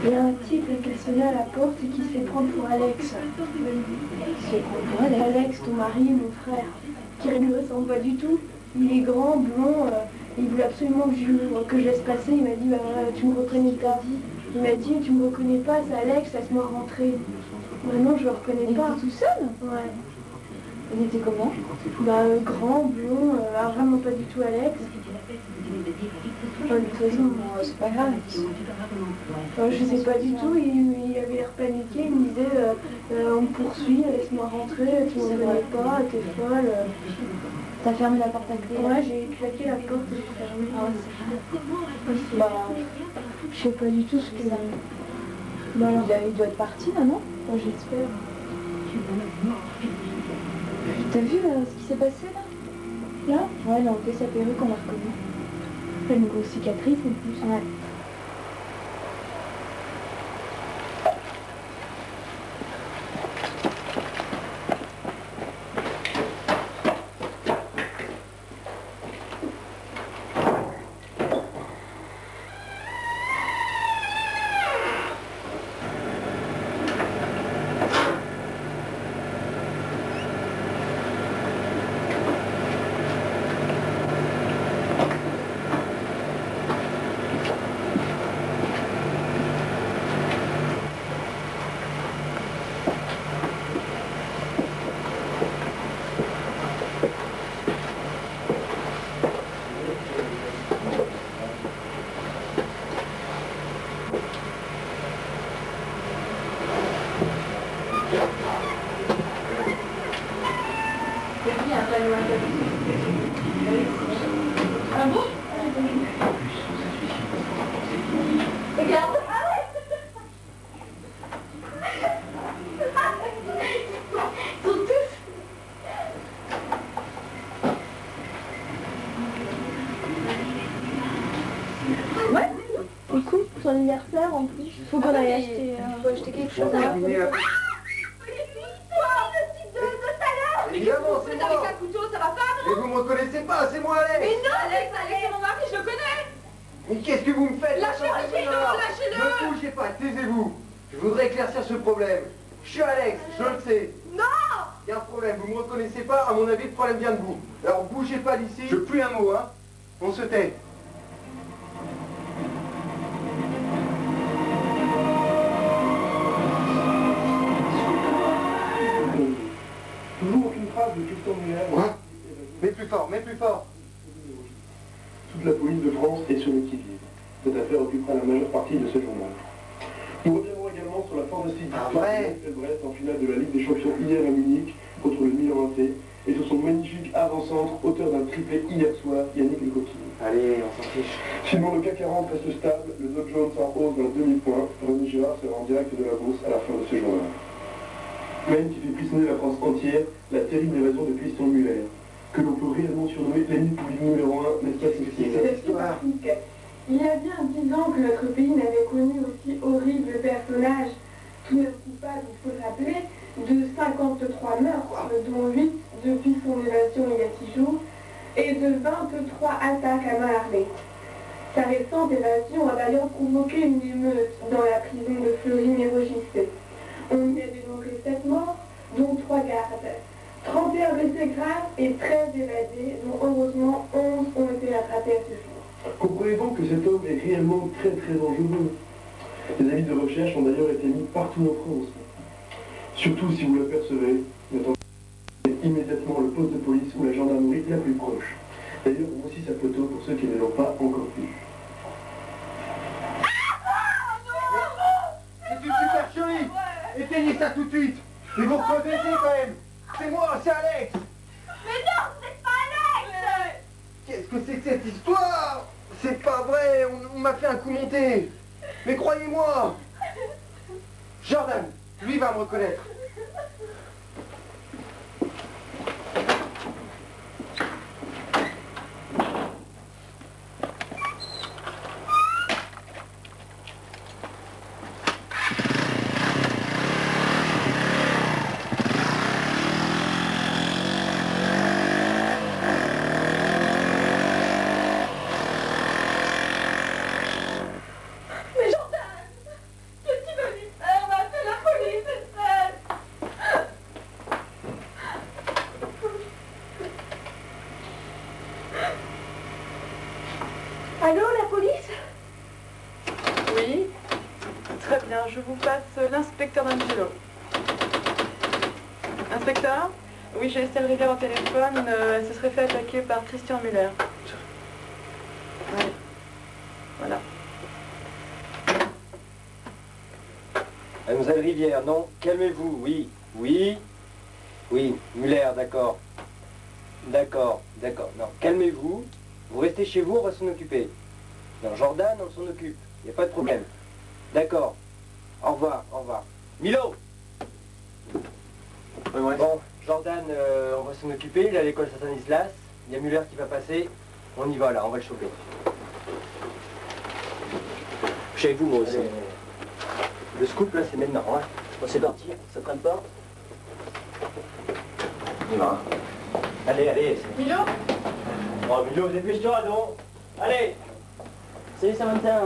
Il y a un type qui a sonné à la porte et qui se fait prendre pour Alex. Qui se fait prendre pour Alex? Alex, ton mari, mon frère, qui ne lui ressemble pas du tout. Il est grand, blond, il voulait absolument que je laisse passer. Il m'a dit, bah, tu me reconnais pas. Il m'a dit, tu me reconnais pas, c'est Alex, laisse-moi rentrer. Maintenant, je le reconnais pas. Il était tout seul? Ouais. Il était comment? Bah, grand, blond, vraiment pas du tout Alex. De toute façon, c'est pas grave. Je sais pas du tout, il avait l'air paniqué, il me disait on me poursuit, laisse-moi rentrer, tu me connais pas, t'es folle. T'as fermé la porte à clé? Ouais, j'ai claqué la porte et j'ai fermé. Ah ouais, c'est bah, je sais pas du tout ce que... Bah alors, il doit être parti là, non? Moi j'espère. T'as vu ce qui s'est passé là? Là? Ouais, il a enlevé sa perruque, on l'a reconnu. Une grosse cicatrice en plus. Ouais. Ah bon? Regarde! Ils sont tous... Ouais, écoute, son anniversaire en plus. Faut qu'on aille acheter... Faut acheter quelque chose. Évidemment, c'est moi. Avec un couteau, ça va pas, non? Mais vous me reconnaissez pas, c'est moi Alex. Mais non, Alex, c'est mon mari, je le connais. Mais qu'est-ce que vous me faites? Lâchez-le, lâchez-le. Ne bougez pas, taisez-vous. Je voudrais éclaircir ce problème. Je suis Alex, je le sais. Non. Il y a un problème, vous me reconnaissez pas, à mon avis, le problème vient de vous. Alors bougez pas d'ici. Je veux plus un mot, hein. On se tait. Toujours aucune trace de Tristan Muller. Quoi? Mais plus fort, mais plus fort. Toute la police de France est sur le qui-vive. Cette affaire occupera la majeure partie de ce journal. Nous reviendrons également sur la fantastique victoire de Brest en finale de la Ligue des Champions hier à Munich contre le Milan AC et sur son magnifique avant-centre, auteur d'un triplé hier soir, Yannick Lecoquille. Allez, on s'en fiche. Sinon, le CAC 40 reste stable, le Dow Jones en hausse d'un demi-point. René Girard sera en direct de la bourse à la fin de ce journal. Même qui fait frissonner la France entière, la terrible évasion de Tristan Muller, que l'on peut réellement surnommer l'ennemi public numéro 1, n'est-ce pas Cécile? Il y a bien 10 ans que notre pays n'avait connu aussi horrible personnage, tout neuf coupable, il faut le rappeler, de 53 meurtres, dont 8 depuis son évasion il y a 6 jours, et de 23 attaques à main armée. Sa récente évasion a d'ailleurs provoqué une émeute dans la prison de Fleury-Mérogis. On y a dénombré 7 morts, dont 3 gardes, 31 blessés graves et 13 évadés, dont heureusement 11 ont été attrapés à ce jour. Comprenez donc que cet homme est réellement très dangereux. Les avis de recherche ont d'ailleurs été mis partout en France. Surtout si vous l'apercevez, attendez immédiatement le poste de police ou la gendarmerie la plus proche. D'ailleurs, voici sa photo pour ceux qui ne l'ont pas encore vue. C'est une supercherie. Éteignez ça tout de suite. Mais vous reconnaissez quand même. C'est moi, c'est Alex. Mais non, c'est pas Alex. Qu'est-ce que c'est que cette histoire? C'est pas vrai, on m'a fait un coup monté. Mais croyez-moi. Jordan, lui va me reconnaître. l'inspecteur D'Angelo. Inspecteur? Oui, j'ai Estelle Rivière au téléphone. Elle se serait fait attaquer par Christian Muller. Oui. Voilà. Mademoiselle Rivière, non, calmez-vous, oui, oui, oui, Muller, d'accord. D'accord, d'accord, non, calmez-vous, vous restez chez vous, on va s'en occuper. Non, Jordan, on s'en occupe, il n'y a pas de problème. D'accord, au revoir, au revoir. Milo! Bon, Jordan, on va s'en occuper, il est à l'école Saint-Stanislas, il y a Muller qui va passer, on y va là, on va le choper. Je suis avec vous, moi aussi. Le scoop, là, c'est maintenant, hein. Bon, c'est parti, ça traîne pas. On y va, hein. Allez, allez. Milo? Oh, Milo, dépêche-toi, non. Allez. Salut Samantha.